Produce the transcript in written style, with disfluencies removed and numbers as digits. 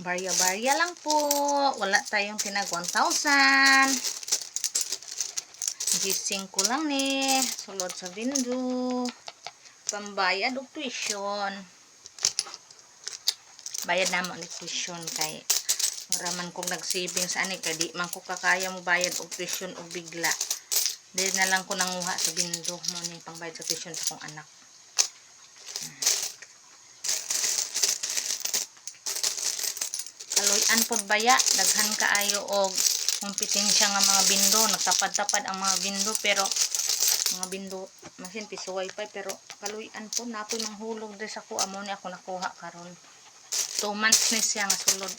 Barya-barya lang po. Wala tayong tinag 1,000. Gising ko lang ni. Sulod sa bindo. Pambayad og tuition. Bayad na mo ni tuition kay raman kong nag-saving sa ani kay di man ko kakaya mo bayad og tuition og bigla. Di na lang ko nanguha sa bindo mo ni pangbayad sa tuition sa kong anak. Kaloy-an pod baya, daghan kaayo og kompetensya nga mga bindo, nagtapad-tapad ang mga bindo pero mga bindo masin pisuway pa pero kaloy-an po napoy manghulog diri sa kuha mo ni ako nakuha karon. 2 months ni siya nga sulod.